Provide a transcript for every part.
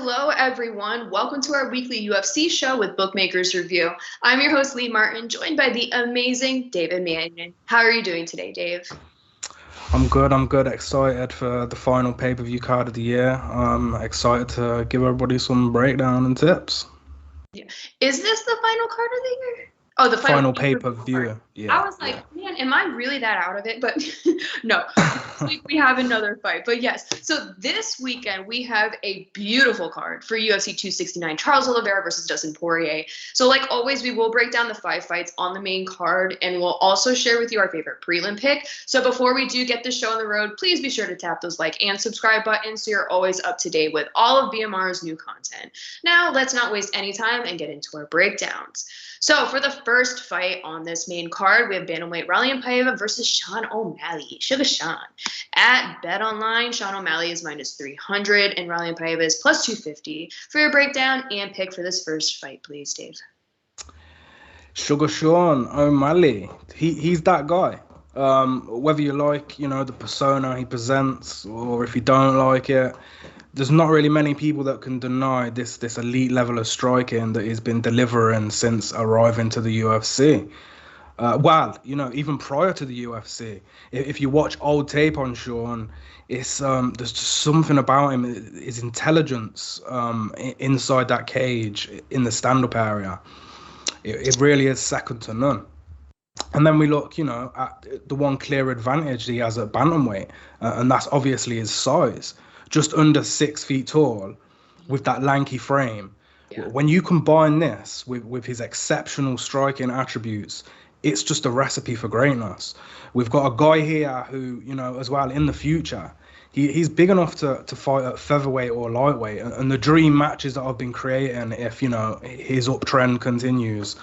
Hello, everyone. Welcome to our weekly UFC show with Bookmakers Review. I'm your host, Lee Martin, joined by the amazing David Manyun. How are you doing today, Dave? I'm good. Excited for the final pay-per-view card of the year. Excited to give everybody some breakdown and tips. Yeah. Is this the final card of the year? Oh, the final pay-per-view. Yeah. I was like, man, am I really that out of it? But no, this week we have another fight. But yes, so this weekend we have a beautiful card for UFC 269, Charles Oliveira versus Dustin Poirier. So like always, we will break down the 5 fights on the main card, and we'll also share with you our favorite prelim pick. So before we do get this show on the road, please be sure to tap those like and subscribe buttons so you're always up to date with all of BMR's new content. Now, let's not waste any time and get into our breakdowns. So for the first fight on this main card, we have bantamweight Julianna Pena versus Sean O'Malley. Sugar Sean. At BetOnline, Sean O'Malley is -300 and Julianna Pena is +250. For your breakdown and pick for this first fight, please, Dave. Sugar Sean O'Malley. He's that guy. Whether you like, the persona he presents, or if you don't like it, there's not really many people that can deny this elite level of striking that he's been delivering since arriving to the UFC. Even prior to the UFC, if you watch old tape on Sean, it's there's just something about him, his intelligence inside that cage in the stand-up area. It really is second to none. And then we look, at the one clear advantage he has at bantamweight, and that's obviously his size. Just under 6 feet tall, with that lanky frame. Yeah. When you combine this with his exceptional striking attributes, it's just a recipe for greatness. We've got a guy here who, as well in the future, he's big enough to fight at featherweight or lightweight. And the dream matches that I've been creating, if, his uptrend continues,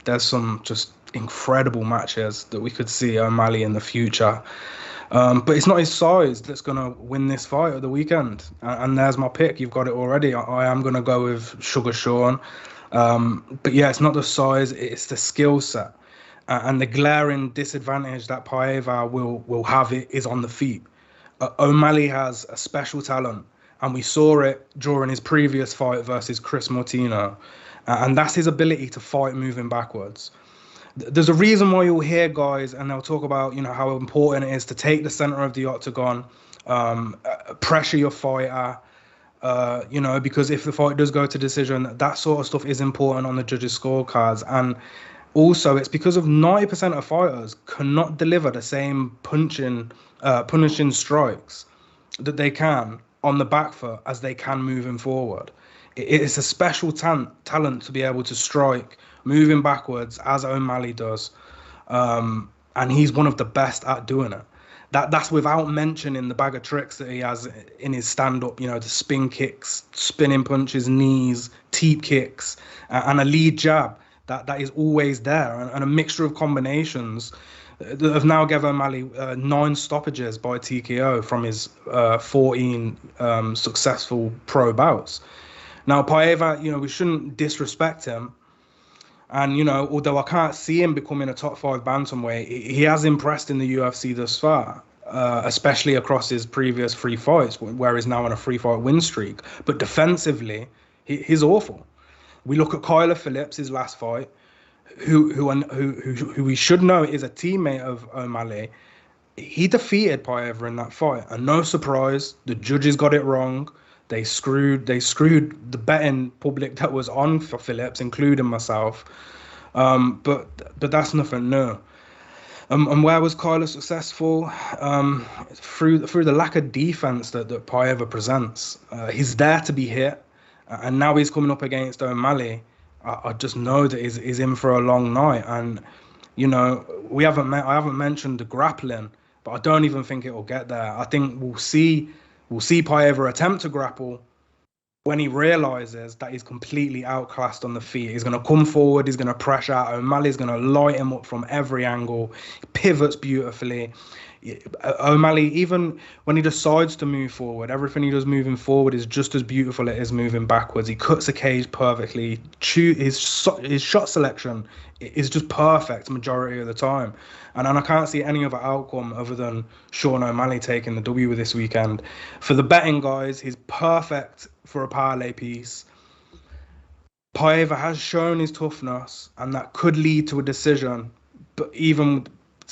there's some just incredible matches that we could see O'Malley in the future. But it's not his size that's going to win this fight at the weekend. And there's my pick. You've got it already. I am going to go with Sugar Sean. But yeah, it's not the size. It's the skill set. And the glaring disadvantage that Paiva will have is on the feet. O'Malley has a special talent. And we saw it during his previous fight versus Chris Martino. And that's his ability to fight moving backwards. There's a reason why you'll hear guys and they'll talk about, how important it is to take the center of the octagon, pressure your fighter, because if the fight does go to decision, that sort of stuff is important on the judges' scorecards. And also it's because of 90% of fighters cannot deliver the same punishing strikes that they can on the back foot as they can moving forward. It's a special talent to be able to strike moving backwards as O'Malley does, and he's one of the best at doing it. That's without mentioning the bag of tricks that he has in his stand-up, the spin kicks, spinning punches, knees, teep kicks, and a lead jab that is always there, and a mixture of combinations that have now given O'Malley 9 stoppages by TKO from his 14 successful pro bouts. Now, Paiva, we shouldn't disrespect him. And, although I can't see him becoming a top 5 bantamweight, he has impressed in the UFC thus far, especially across his previous 3 fights, where he's now on a 3-fight win streak. But defensively, he's awful. We look at Kyler Phillips, his last fight, who we should know is a teammate of O'Malley. He defeated Paiva in that fight. And no surprise, the judges got it wrong. They screwed the betting public that was on for Phillips, including myself. But that's nothing new. And where was Kyler successful? Through the lack of defense that Paiva presents. He's there to be hit, and now he's coming up against O'Malley. I just know that he's in for a long night. And I haven't mentioned the grappling, but I don't even think it will get there. I think we'll see Paiva attempt to grapple when he realizes that he's completely outclassed on the feet. He's going to come forward. He's going to pressure out. O'Malley's going to light him up from every angle. He pivots beautifully. O'Malley, even when he decides to move forward, everything he does moving forward is just as beautiful as it is moving backwards. He cuts a cage perfectly. His shot selection is just perfect majority of the time. And I can't see any other outcome other than Sean O'Malley taking the W this weekend. For the betting guys, he's perfect for a parlay piece. Paiva has shown his toughness, and that could lead to a decision. But even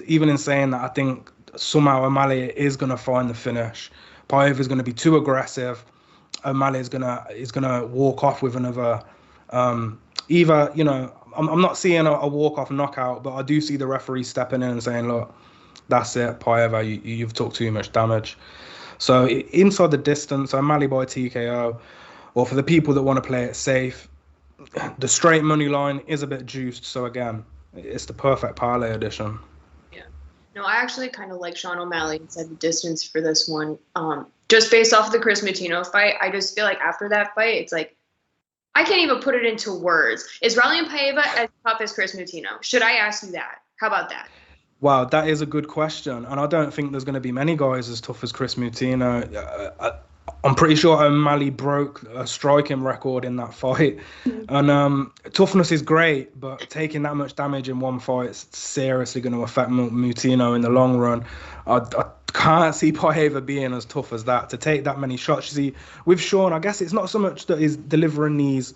in saying that, I think somehow O'Malley is going to find the finish. Paiva is going to be too aggressive. O'Malley is going to walk off with another. Either, I'm not seeing a walk off knockout, but I do see the referee stepping in and saying, "Look, that's it, Paiva. You've took too much damage." So inside the distance, O'Malley by TKO, or for the people that want to play it safe, the straight money line is a bit juiced. So again, it's the perfect parlay edition. No, I actually kind of like Sean O'Malley inside the distance for this one. Just based off of the Chris Moutinho fight, I just feel like after that fight, it's like, I can't even put it into words. Is Raulian Paiva as tough as Chris Moutinho? Should I ask you that? How about that? Wow, that is a good question. And I don't think there's going to be many guys as tough as Chris Moutinho. I'm pretty sure O'Malley broke a striking record in that fight. And toughness is great, but taking that much damage in one fight is seriously going to affect Moutinho in the long run. I can't see Paiva being as tough as that, to take that many shots. You see, with Sean, I guess it's not so much that he's delivering these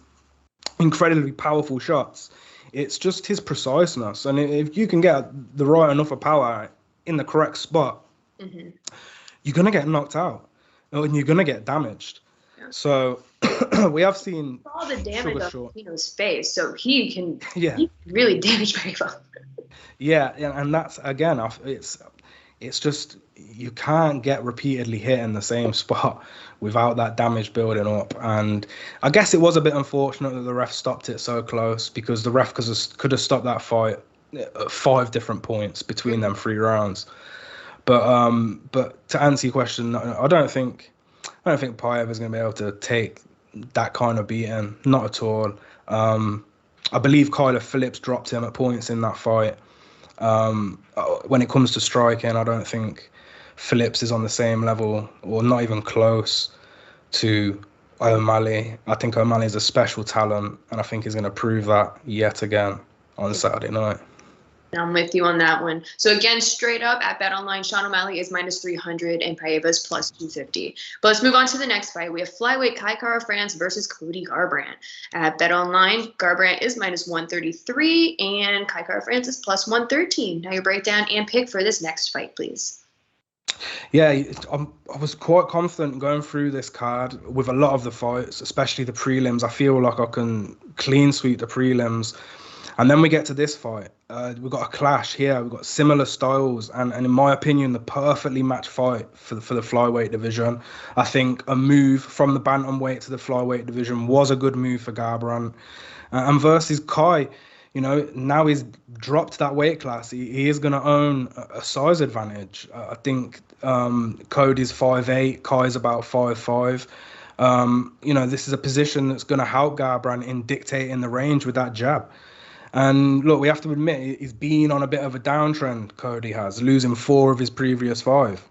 incredibly powerful shots. It's just his preciseness. And if you can get the right enough of power in the correct spot, you're going to get knocked out. And you're going to get damaged. Yeah. So we have seen all the damage on Moutinho's face, so he can really damage people. Yeah, and that's, again, it's just, you can't get repeatedly hit in the same spot without that damage building up. And I guess it was a bit unfortunate that the ref stopped it so close, because the ref could have stopped that fight at 5 different points between them 3 rounds. But to answer your question, I don't think Paiva is going to be able to take that kind of beating. Not at all. I believe Kyler Phillips dropped him at points in that fight. When it comes to striking, I don't think Phillips is on the same level, or not even close, to O'Malley. I think O'Malley is a special talent, and I think he's going to prove that yet again on Saturday night. I'm with you on that one. So again, straight up at BetOnline, Sean O'Malley is -300 and Paiva's +250. But let's move on to the next fight. We have flyweight Kai Kara-France versus Cody Garbrandt. At BetOnline, Garbrandt is -133 and Kai Kara-France is +113. Now your breakdown and pick for this next fight, please. Yeah, I was quite confident going through this card with a lot of the fights, especially the prelims. I feel like I can clean sweep the prelims. And then we get to this fight. We've got a clash here. We've got similar styles. And in my opinion, the perfectly matched fight for the flyweight division. I think a move from the bantamweight to the flyweight division was a good move for Garbrandt. And versus Kai, now he's dropped that weight class. He is going to own a size advantage. I think Cody's 5'8", Kai's about 5'5". This is a position that's going to help Garbrandt in dictating the range with that jab. And look, we have to admit, he's been on a bit of a downtrend, Cody has, losing 4 of his previous 5.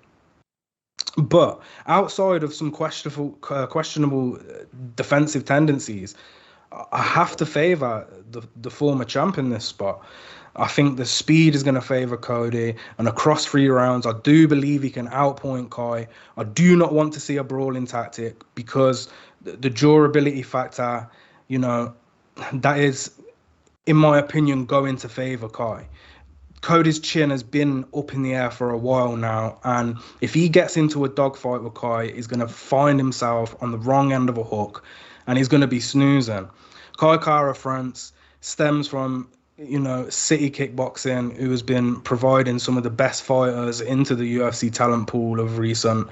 But outside of some questionable defensive tendencies, I have to favour the former champ in this spot. I think the speed is going to favour Cody, and across 3 rounds, I do believe he can outpoint Kai. I do not want to see a brawling tactic, because the durability factor, that is, in my opinion, going to favour Kai. Cody's chin has been up in the air for a while now, and if he gets into a dogfight with Kai, he's going to find himself on the wrong end of a hook, and he's going to be snoozing. Kai Kara-France stems from, City Kickboxing, who has been providing some of the best fighters into the UFC talent pool of recent.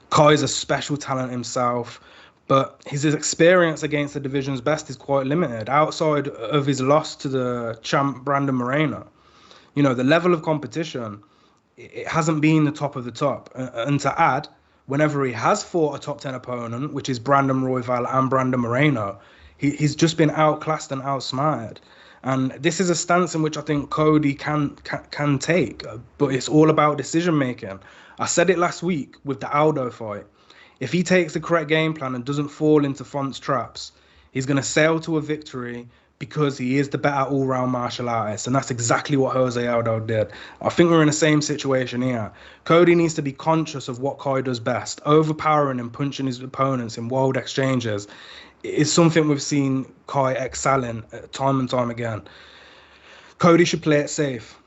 Kai's a special talent himself, but his experience against the division's best is quite limited. Outside of his loss to the champ Brandon Moreno, the level of competition, it hasn't been the top of the top. And to add, whenever he has fought a top 10 opponent, which is Brandon Royval and Brandon Moreno, he's just been outclassed and outsmarted. And this is a stance in which I think Cody can take, but it's all about decision making. I said it last week with the Aldo fight. If he takes the correct game plan and doesn't fall into Font's traps, he's going to sail to a victory because he is the better all-round martial artist, and that's exactly what Jose Aldo did. I think we're in the same situation here. Cody needs to be conscious of what Kai does best. Overpowering and punching his opponents in wild exchanges is something we've seen Kai excel in time and time again. Cody should play it safe.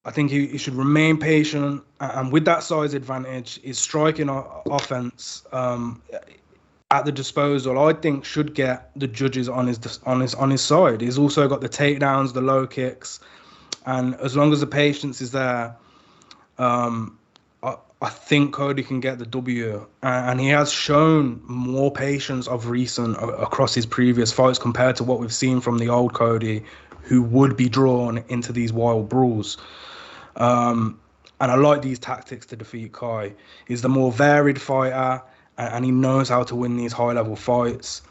I think he should remain patient, and with that size advantage, his striking offense at the disposal, I think, should get the judges on his side. He's also got the takedowns, the low kicks, and as long as the patience is there, I think Cody can get the W. And he has shown more patience of recent across his previous fights compared to what we've seen from the old Cody, who would be drawn into these wild brawls. And I like these tactics to defeat Kai. He's the more varied fighter, and he knows how to win these high-level fights.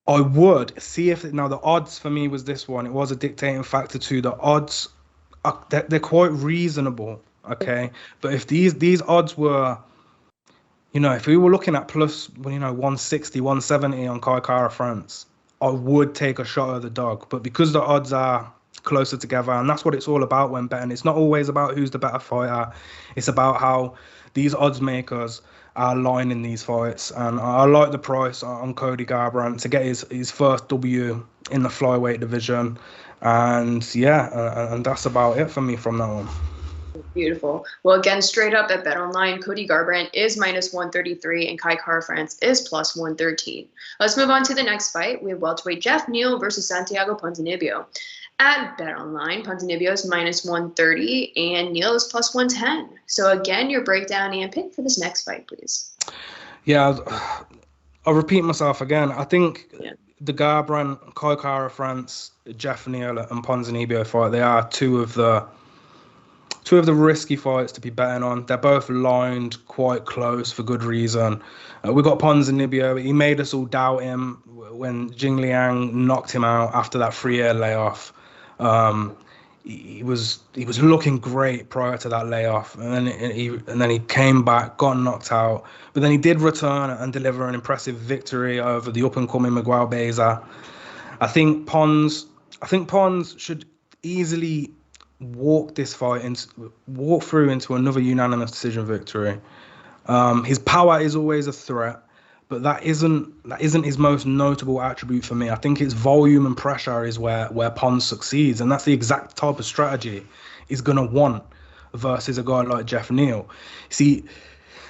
I would see if... Now, the odds for me was this one. It was a dictating factor too. The odds, they're quite reasonable, okay? But if these odds were... if we were looking at plus, 160, 170 on Kai Kara France, I would take a shot at the dog. But because the odds are closer together, and that's what it's all about when betting. It's not always about who's the better fighter. It's about how these odds makers are lining these fights. And I like the price on Cody Garbrandt to get his first W in the flyweight division. And yeah, and that's about it for me from that one. Beautiful. Well, again, straight up at BetOnline, Cody Garbrandt is minus 133 and Kai Kara France is plus 113. Let's move on to the next fight. We have welterweight Jeff Neal versus Santiago Ponzinibbio. At BetOnline, Ponzinibbio is minus 130 and Neal is plus 110. So again, your breakdown and pick for this next fight, please. Yeah, I'll repeat myself again. I think the Garbrandt, Kai Kara France, Jeff Neal and Ponzinibbio fight, they are two of the risky fights to be betting on. They're both lined quite close for good reason. We got Ponzinibbio. He made us all doubt him when Jing Liang knocked him out after that 3-year layoff. He was looking great prior to that layoff, and then he came back, got knocked out, but then he did return and deliver an impressive victory over the up and coming Miguel Beza. I think Pons should easily walk through into another unanimous decision victory. His power is always a threat, but that isn't his most notable attribute for me. I think his volume and pressure is where Pons succeeds, and that's the exact type of strategy he's gonna want versus a guy like Jeff Neal. See,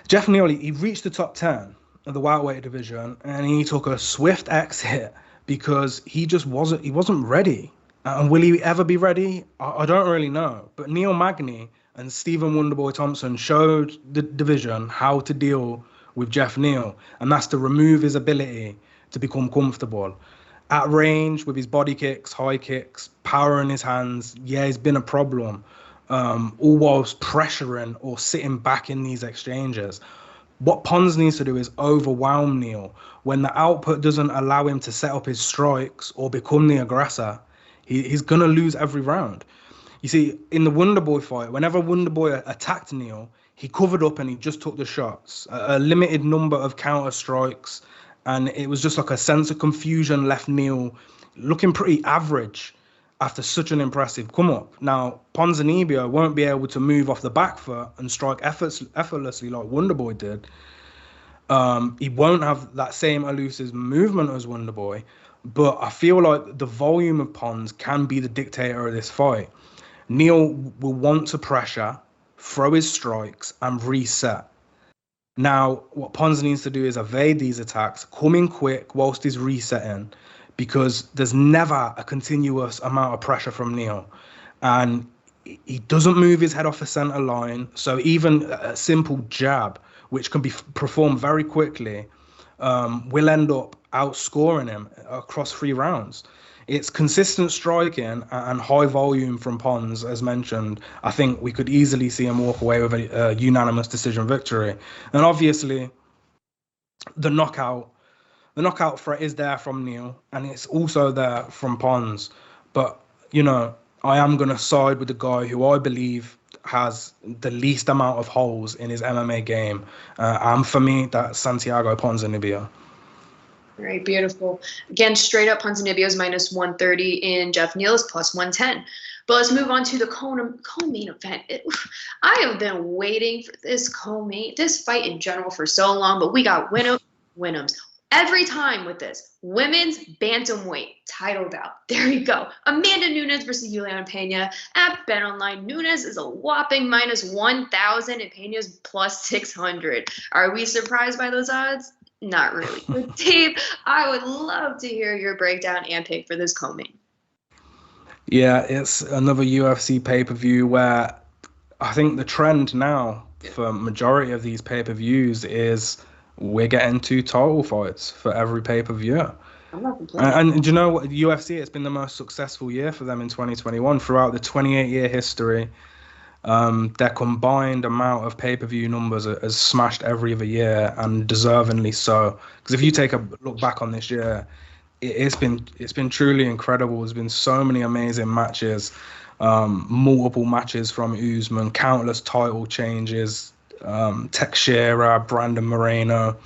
Jeff Neal, he reached the top 10 of the welterweight division, and he took a swift exit because he wasn't ready. And will he ever be ready? I don't really know. But Neil Magny and Stephen Wonderboy Thompson showed the division how to deal with Jeff Neal, and that's to remove his ability to become comfortable. At range, with his body kicks, high kicks, power in his hands, he's been a problem, all whilst pressuring or sitting back in these exchanges. What Pons needs to do is overwhelm Neal. When the output doesn't allow him to set up his strikes or become the aggressor, he's going to lose every round. You see, in the Wonderboy fight, whenever Wonderboy attacked Neal, he covered up and he just took the shots. A limited number of counter strikes, and it was just like a sense of confusion left Neal looking pretty average after such an impressive come-up. Now, Ponzinibbio won't be able to move off the back foot and strike effortlessly like Wonderboy did. He won't have that same elusive movement as Wonderboy, but I feel like the volume of Pons can be the dictator of this fight. Neal will want to pressure, throw his strikes, and reset. Now, what Pons needs to do is evade these attacks, come in quick whilst he's resetting, because there's never a continuous amount of pressure from Neal. And he doesn't move his head off the center line, so even a simple jab, which can be performed very quickly, will end up outscoring him across 3 rounds. It's consistent striking and high volume from Pons, as mentioned. I think we could easily see him walk away with a unanimous decision victory. And obviously, the knockout threat is there from Neal, and it's also there from Pons. But, you know, I am going to side with the guy who I believe has the least amount of holes in his MMA game. And for me, that's Santiago Ponzinibbio. All right, beautiful. Again, straight up Ponzinibbio is minus 130 and Jeff Neal is plus 110. But let's move on to the co-main event. I have been waiting for this this fight in general for so long, but we got Winhams. Every time with this women's bantamweight title bout. There you go. Amanda Nunes versus Julianna Pena at BetOnline. Nunes is a whopping minus 1,000 and Pena's plus 600. Are we surprised by those odds? Not really. But Dave, I would love to hear your breakdown and pick for this co-main. Yeah, it's another UFC pay-per-view where I think the trend now for majority of these pay-per-views is we're getting 2 title fights for every pay-per-view. And do you know what? UFC, it's been the most successful year for them in 2021. Throughout the 28-year history, their combined amount of pay-per-view numbers has smashed every other year, and deservingly so. Because if you take a look back on this year, it's been truly incredible. There's been so many amazing matches, multiple matches from Usman, countless title changes, Teixeira, Brandon Moreno.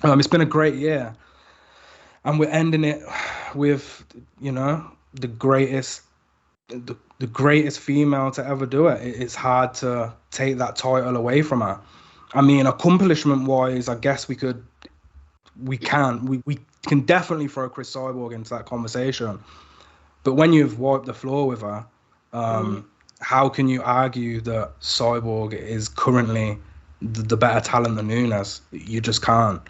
It's been a great year, and we're ending it with, you know, the greatest female to ever do it. It's hard to take that title away from her. I mean, accomplishment-wise, I guess we can definitely throw Chris Cyborg into that conversation. But when you've wiped the floor with her, how can you argue that Cyborg is currently the better talent than Nunes? You just can't.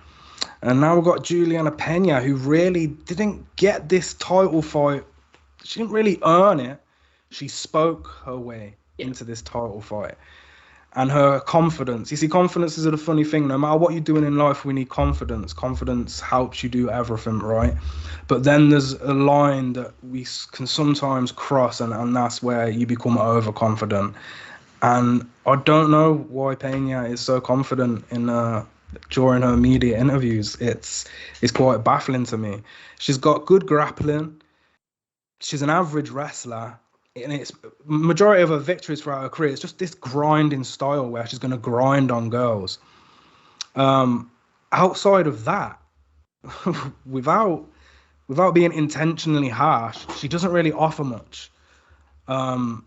And now we've got Julianna Pena, who really didn't get this title fight. She didn't really earn it. She spoke her way into this title fight. And her confidence. You see, confidence is a funny thing. No matter what you're doing in life, we need confidence. Confidence helps you do everything, right? But then there's a line that we can sometimes cross, and that's where you become overconfident. And I don't know why Pena is so confident during her media interviews. It's quite baffling to me. She's got good grappling. She's an average wrestler. And it's majority of her victories throughout her career. It's just this grinding style where she's going to grind on girls. Outside of that, without being intentionally harsh, she doesn't really offer much. Now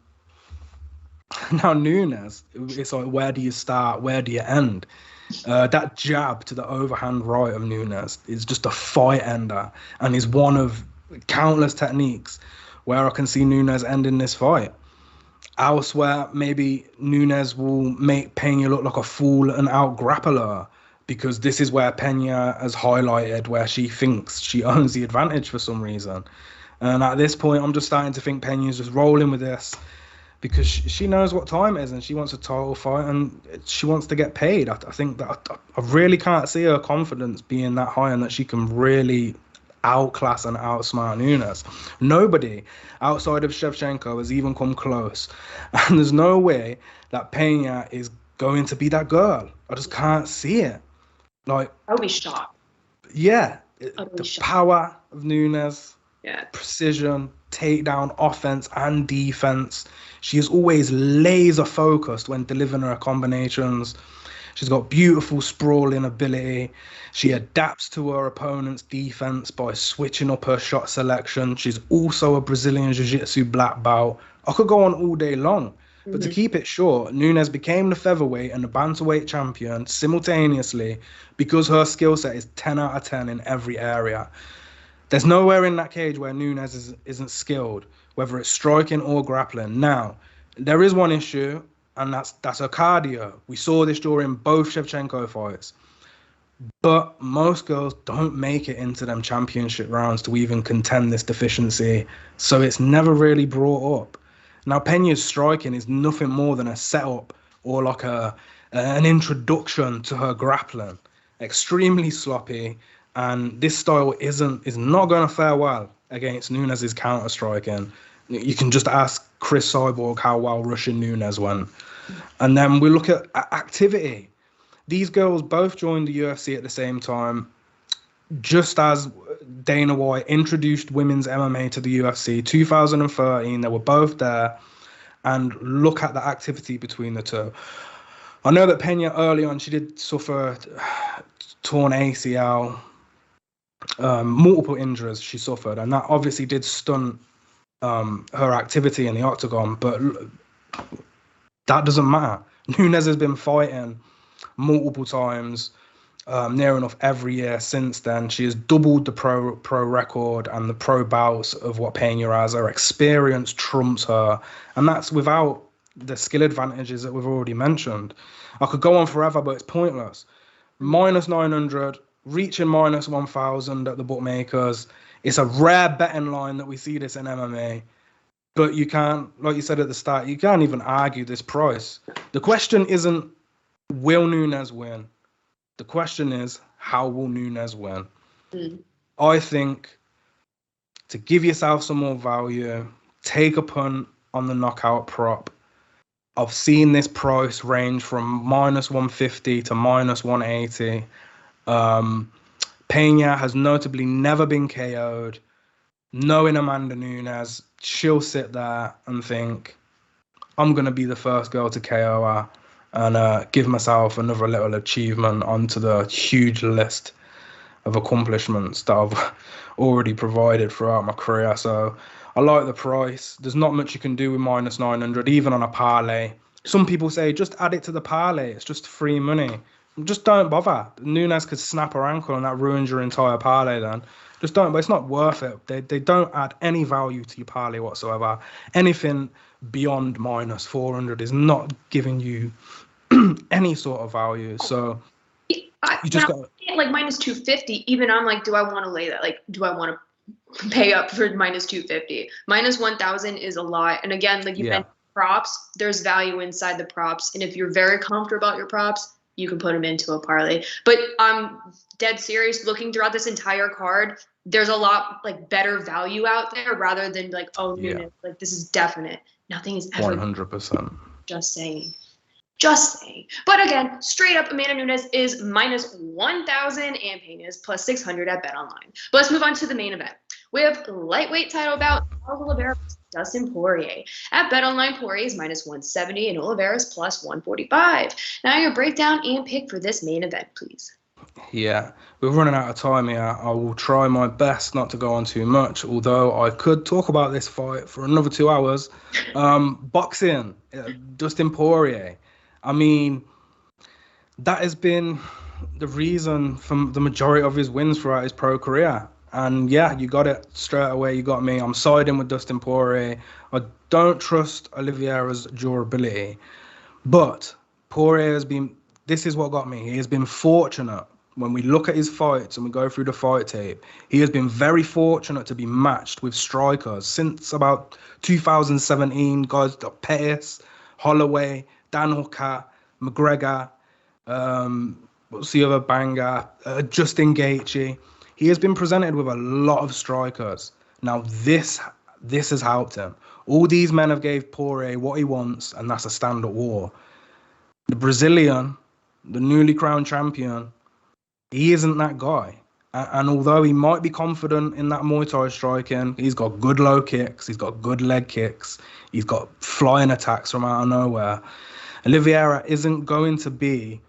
Nunes, it's like, where do you start? Where do you end? That jab to the overhand right of Nunes is just a fight ender, and is one of countless techniques where I can see Nunes ending this fight. Elsewhere, maybe Nunes will make Pena look like a fool and out-grapple her, because this is where Pena has highlighted where she thinks she owns the advantage for some reason. And at this point, I'm just starting to think Pena's just rolling with this because she knows what time it is and she wants a title fight and she wants to get paid. I think that I really can't see her confidence being that high and that she can really outclass and outsmart Nunes. Nobody outside of Shevchenko has even come close, and there's no way that Pena is going to be that girl. I just can't see it. Like, I'll be shocked. Yeah, the power of Nunes, precision, takedown, offense and defense. She is always laser focused when delivering her combinations. She's got beautiful sprawling ability. She adapts to her opponent's defense by switching up her shot selection. She's also a Brazilian Jiu-Jitsu black belt. I could go on all day long, but to keep it short, Nunes became the featherweight and the bantamweight champion simultaneously because her skill set is 10 out of 10 in every area. There's nowhere in that cage where Nunes isn't skilled, whether it's striking or grappling. Now, there is one issue, and that's her cardio. We saw this during both Shevchenko fights. But most girls don't make it into them championship rounds to even contend this deficiency, so it's never really brought up. Now, Pena's striking is nothing more than a setup or like an introduction to her grappling. Extremely sloppy, and this style is not going to fare well against Nunes' counter-striking. You can just ask Chris Cyborg how well Russian Nunes went. And then we look at activity. These girls both joined the UFC at the same time. just as Dana White introduced women's MMA to the UFC 2013, they were both there, and look at the activity between the two. I know that Pena early on, she did suffer torn ACL, multiple injuries she suffered, and that obviously did stunt her activity in the octagon, but that doesn't matter. Nunes has been fighting multiple times, near enough every year since then. She has doubled the pro record and the pro bouts of what Pena has. Her experience trumps her, and that's without the skill advantages that we've already mentioned. I could go on forever, but it's pointless. Minus 900, reaching minus 1,000 at the bookmakers. It's a rare betting line that we see this in MMA. But you can't, like you said at the start, you can't even argue this price. The question isn't, will Nunes win? The question is, how will Nunes win? I think to give yourself some more value, take a punt on the knockout prop. I've seen this price range from minus 150 to minus 180. Pena has notably never been KO'd. Knowing Amanda Nunes, she'll sit there and think, I'm going to be the first girl to KO her and give myself another little achievement onto the huge list of accomplishments that I've already provided throughout my career. So I like the price. There's not much you can do with minus 900, even on a parlay. Some people say, just add it to the parlay. It's just free money. Just don't bother. Nunes could snap her ankle and that ruins your entire parlay then. Just don't, but it's not worth it. They don't add any value to your parlay whatsoever. Anything beyond minus 400 is not giving you any sort of value. So you just got like minus 250. Even I'm like, do I want to lay that? Like, do I want to pay up for minus 250? Minus 1,000 is a lot. And again, like you mentioned, props. There's value inside the props, and if you're very comfortable about your props, you can put them into a parlay. But I'm dead serious. Looking throughout this entire card, there's a lot like better value out there rather than like, oh, Nunes, like this is definite. Nothing is ever 100%. Just saying. Just saying. But again, straight up, Amanda Nunes is minus 1,000 and Pena is plus 600 at BetOnline. But let's move on to the main event. We have lightweight title bout Charles Oliveira versus Dustin Poirier. At BetOnline, Poirier is minus 170 and Oliveira is plus 145. Now your breakdown and pick for this main event, please. Yeah, we're running out of time here. I will try my best not to go on too much, although I could talk about this fight for another 2 hours. Boxing, Dustin Poirier. I mean, that has been the reason for the majority of his wins throughout his pro career. And yeah, you got it straight away. You got me. I'm siding with Dustin Poirier. I don't trust Oliveira's durability. But Poirier has been, this is what got me. He has been fortunate. When we look at his fights and we go through the fight tape, he has been very fortunate to be matched with strikers since about 2017. Guys like Pettis, Holloway, Dan Hooker, McGregor, what's the other banger? Justin Gaethje. He has been presented with a lot of strikers. Now this has helped him. All these men have gave Poirier what he wants, and that's a stand-up war. The Brazilian, the newly crowned champion, he isn't that guy. And although he might be confident in that Muay Thai striking, he's got good low kicks, he's got good leg kicks, he's got flying attacks from out of nowhere. Oliveira isn't going to be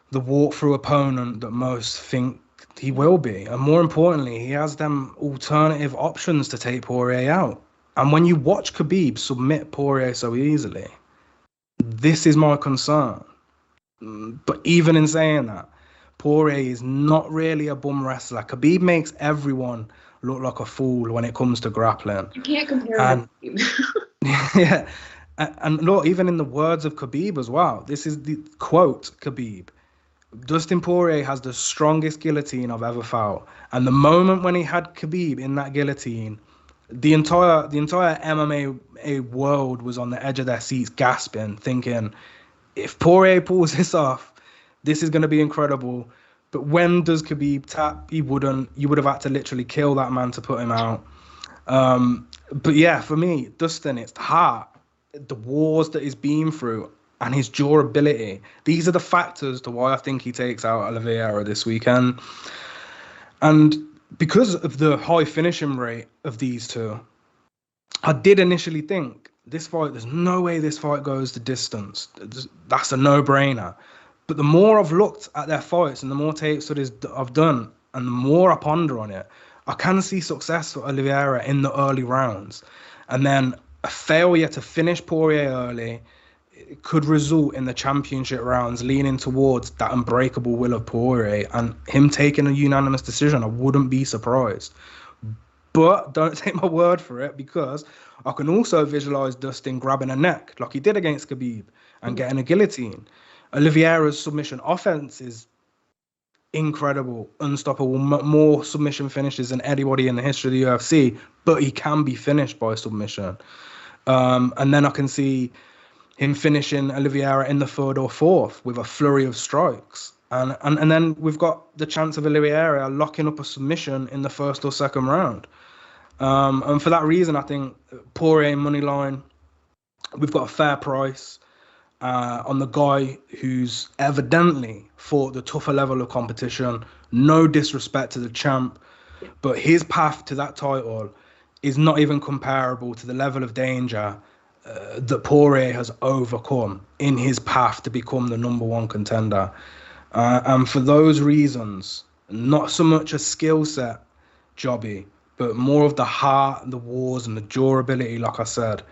the walk-through opponent that most think he will be. And more importantly, he has them alternative options to take Poirier out. And when you watch Khabib submit Poirier so easily, this is my concern. But even in saying that, Poirier is not really a bum wrestler. Khabib makes everyone look like a fool when it comes to grappling. You can't compare with Khabib. Yeah. And look, even in the words of Khabib as well, this is the quote, Khabib. Dustin Poirier has the strongest guillotine I've ever felt. And the moment when he had Khabib in that guillotine, the entire MMA world was on the edge of their seats gasping, thinking, if Poirier pulls this off, this is going to be incredible. But when does Khabib tap? He wouldn't. You would have had to literally kill that man to put him out. But yeah, for me, Dustin, it's the heart, the wars that he's been through, and his durability. These are the factors to why I think he takes out Oliveira this weekend. And because of the high finishing rate of these two, I did initially think this fight, there's no way this fight goes the distance. That's a no-brainer. But the more I've looked at their fights and the more tape studies I've done and the more I ponder on it, I can see success for Oliveira in the early rounds. And then a failure to finish Poirier early could result in the championship rounds leaning towards that unbreakable will of Poirier and him taking a unanimous decision. I wouldn't be surprised. But don't take my word for it, because I can also visualize Dustin grabbing a neck like he did against Khabib and getting a guillotine. Oliveira's submission offense is incredible, unstoppable, more submission finishes than anybody in the history of the UFC, but he can be finished by submission. And then I can see him finishing Oliveira in the third or fourth with a flurry of strikes. And then we've got the chance of Oliveira locking up a submission in the first or second round. And for that reason, I think Poirier money line, we've got a fair price on the guy who's evidently fought the tougher level of competition. No disrespect to the champ, but his path to that title is not even comparable to the level of danger that Poirier has overcome in his path to become the number one contender. And for those reasons, not so much a skill set jobby, but more of the heart, the wars, and the durability, like I said.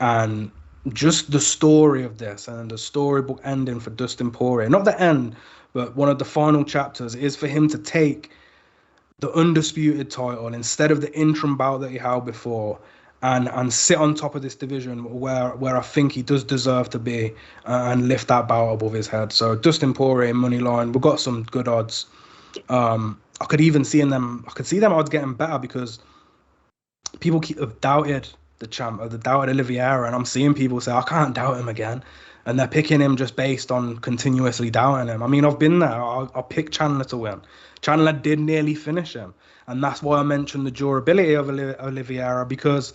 And just the story of this and the storybook ending for Dustin Poirier, not the end, but one of the final chapters, is for him to take the undisputed title instead of the interim bout that he held before, and sit on top of this division where I think he does deserve to be, and lift that bout above his head. So Dustin Poirier money line, we've got some good odds. I could see them odds getting better because people have doubted the champ, or they doubted Oliveira, and I'm seeing people say I can't doubt him again, and they're picking him just based on continuously doubting him. I mean, I've been there. I picked Chandler to win. Chandler did nearly finish him, and that's why I mentioned the durability of Oliveira, because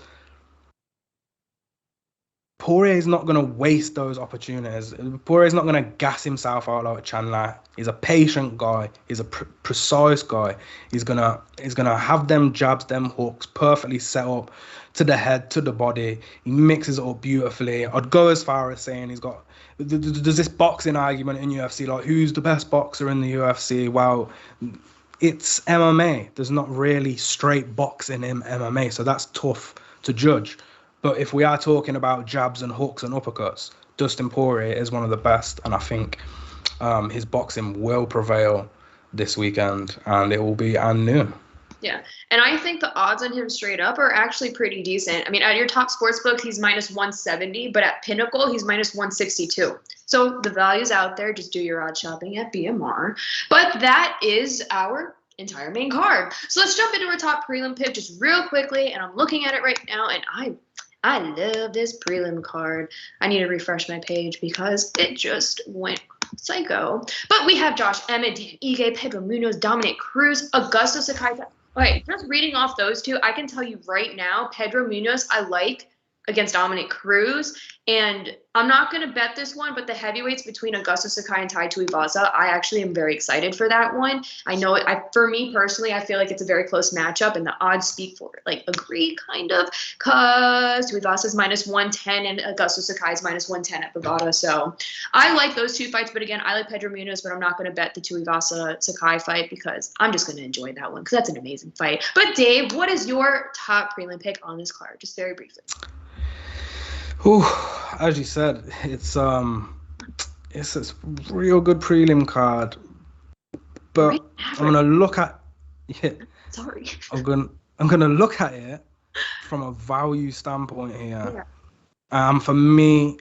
Poirier's not going to waste those opportunities. Poirier's not going to gas himself out like Chandler. He's a patient guy. He's a precise guy. He's gonna have them jabs, them hooks perfectly set up to the head, to the body. He mixes it up beautifully. I'd go as far as saying there's this boxing argument in UFC, like who's the best boxer in the UFC? Well, it's MMA. There's not really straight boxing in MMA, so that's tough to judge. But if we are talking about jabs and hooks and uppercuts, Dustin Poirier is one of the best, and I think his boxing will prevail this weekend, and it will be new. Yeah, and I think the odds on him straight up are actually pretty decent. I mean, at your top sportsbook, he's minus 170, but at Pinnacle, he's minus 162. So the value's out there. Just do your odd shopping at BMR. But that is our entire main card. So let's jump into our top prelim pick just real quickly, and I'm looking at it right now, and I love this prelim card. I need to refresh my page because it just went psycho. But we have Josh Emmett, Ige, Pedro Munoz, Dominic Cruz, Augusto Sakai. Okay, just reading off those two, I can tell you right now, Pedro Munoz I like against Dominic Cruz. And I'm not going to bet this one, but the heavyweights between Augusto Sakai and Tai Tuivasa, I actually am very excited for that one. I know for me personally, I feel like it's a very close matchup, and the odds speak for it. Like, agree, kind of, because Tuivasa's minus 110 and Augusto Sakai's minus 110 at Bovada. So I like those two fights, but again, I like Pedro Munoz, but I'm not going to bet the Tuivasa-Sakai fight because I'm just going to enjoy that one because that's an amazing fight. But Dave, what is your top prelim pick on this card? Just very briefly. Ooh, as you said, it's a real good prelim card, but I'm gonna look at it. Sorry. I'm gonna look at it from a value standpoint here. For me,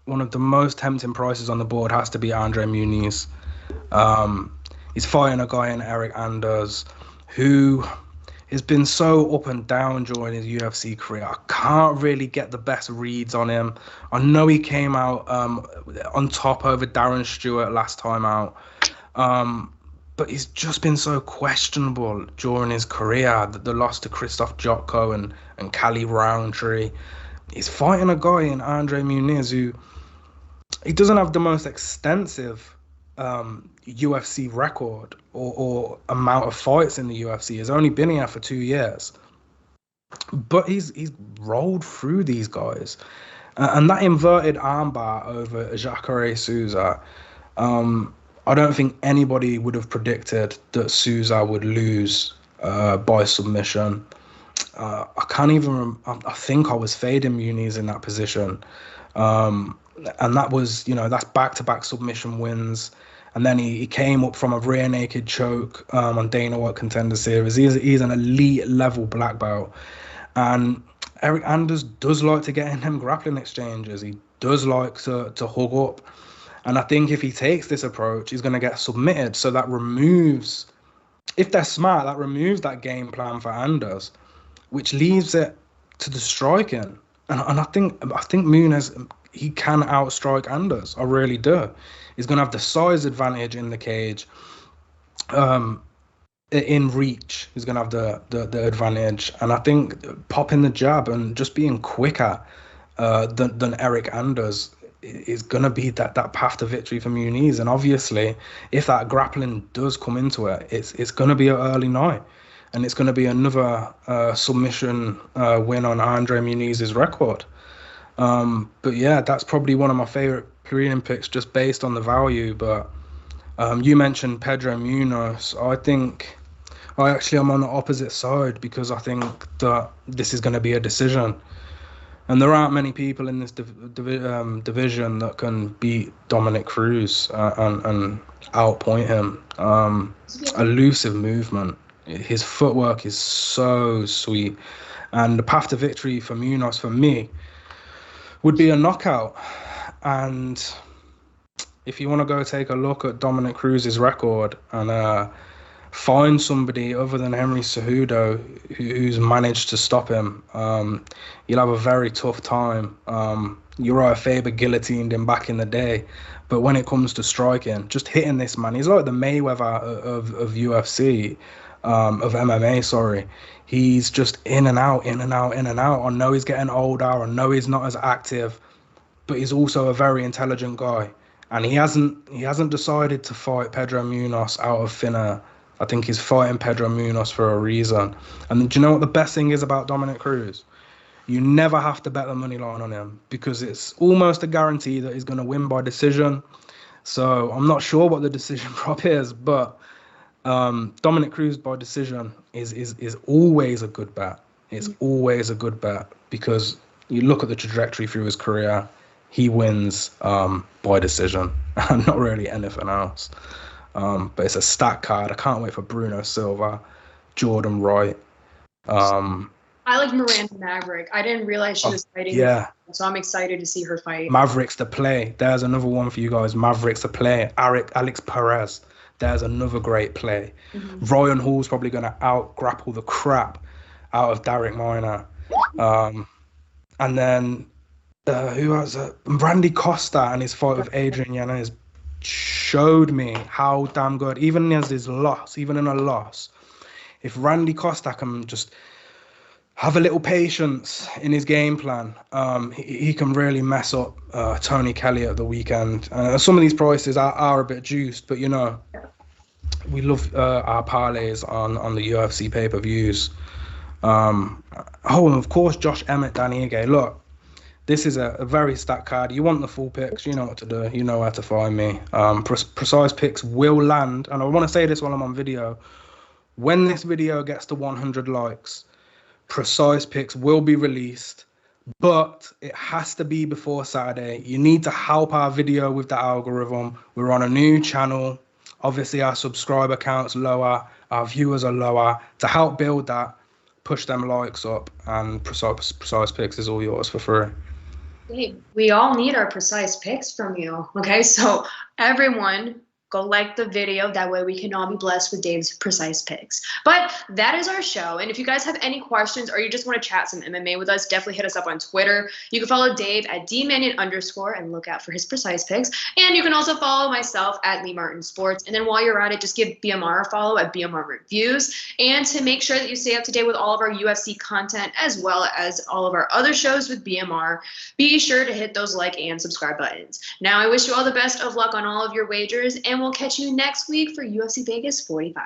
one of the most tempting prices on the board has to be Andre Muniz. He's fighting a guy in Eric Anders who has been so up and down during his UFC career. I can't really get the best reads on him. I know he came out on top over Darren Stewart last time out, but he's just been so questionable during his career. The loss to Christoph Jotko and Cali Roundtree. He's fighting a guy in Andre Muniz who he doesn't have the most extensive UFC record or amount of fights in the UFC. He's only been here for 2 years, but he's rolled through these guys. And that inverted armbar over Jacare Souza, I don't think anybody would have predicted that Souza would lose by submission. I can't even. I think I was fading Muniz in that position, and that was, that's back-to-back submission wins. And then he came up from a rear naked choke on Dana White Contender Series. He's an elite level black belt, and Eric Anders does like to get in them grappling exchanges. He does like to hug up. And I think if he takes this approach, he's going to get submitted. So that removes, if they're smart, that removes that game plan for Anders, which leaves it to the striking. And I think Nunes, he can outstrike Anders. I really do. He's going to have the size advantage in the cage. In reach, he's going to have the advantage. And I think popping the jab and just being quicker than Eric Anders is going to be that path to victory for Muniz. And obviously, if that grappling does come into it, it's going to be an early night. And it's going to be another submission win on Andre Muniz's record. But yeah, that's probably one of my favorite Prelim picks just based on the value. But you mentioned Pedro Munoz. I think I'm on the opposite side because I think that this is going to be a decision. And there aren't many people in this division that can beat Dominic Cruz and outpoint him. Elusive movement. His footwork is so sweet. And the path to victory for Munoz, for me, would be a knockout. And if you want to go take a look at Dominic Cruz's record and find somebody other than Henry Cejudo who's managed to stop him, you'll have a very tough time. Uriah Faber guillotined him back in the day, but when it comes to striking, just hitting this man, he's like the Mayweather of UFC, of MMA, sorry. He's just in and out. I know he's getting older, I know he's not as active, but he's also a very intelligent guy. And he hasn't decided to fight Pedro Munoz out of thin air. I think he's fighting Pedro Munoz for a reason. And do you know what the best thing is about Dominic Cruz? You never have to bet the money line on him because it's almost a guarantee that he's going to win by decision. So I'm not sure what the decision prop is, but Dominic Cruz by decision is always a good bet. It's always a good bet because you look at the trajectory through his career, he wins by decision and not really anything else. But it's a stacked card. I can't wait for Bruno Silva, Jordan Wright. I like Miranda Maverick. I didn't realize she was fighting. Yeah. So I'm excited to see her fight. Mavericks to play. There's another one for you guys. Mavericks to play. Alex Perez. There's another great play. Ryan Hall's probably going to out-grapple the crap out of Derek Minor. And then who has Randy Costa and his fight with Adrian Yanez showed me how damn good, even in a loss, if Randy Costa can just have a little patience in his game plan, he can really mess up Tony Kelly at the weekend. Some of these prices are a bit juiced, but we love our parlays on the UFC pay-per-views. And of course, Josh Emmett, Danny Ige. Look, this is a very stacked card. You want the full picks, you know what to do. You know where to find me. Precise Picks will land. And I want to say this while I'm on video. When this video gets to 100 likes, Precise Picks will be released. But it has to be before Saturday. You need to help our video with the algorithm. We're on a new channel. Obviously, our subscriber count's lower. Our viewers are lower. To help build that, push them likes up. And Precise Picks is all yours for free. Hey, we all need our precise picks from you. Okay, so everyone go like the video. That way we can all be blessed with Dave's precise picks. But that is our show. And if you guys have any questions or you just want to chat some MMA with us, definitely hit us up on Twitter. You can follow Dave at @DManion_ and look out for his precise picks. And you can also follow myself at Lee Martin Sports. And then while you're at it, just give BMR a follow at BMR Reviews. And to make sure that you stay up to date with all of our UFC content as well as all of our other shows with BMR, be sure to hit those like and subscribe buttons. Now I wish you all the best of luck on all of your wagers, and and we'll catch you next week for UFC Vegas 45.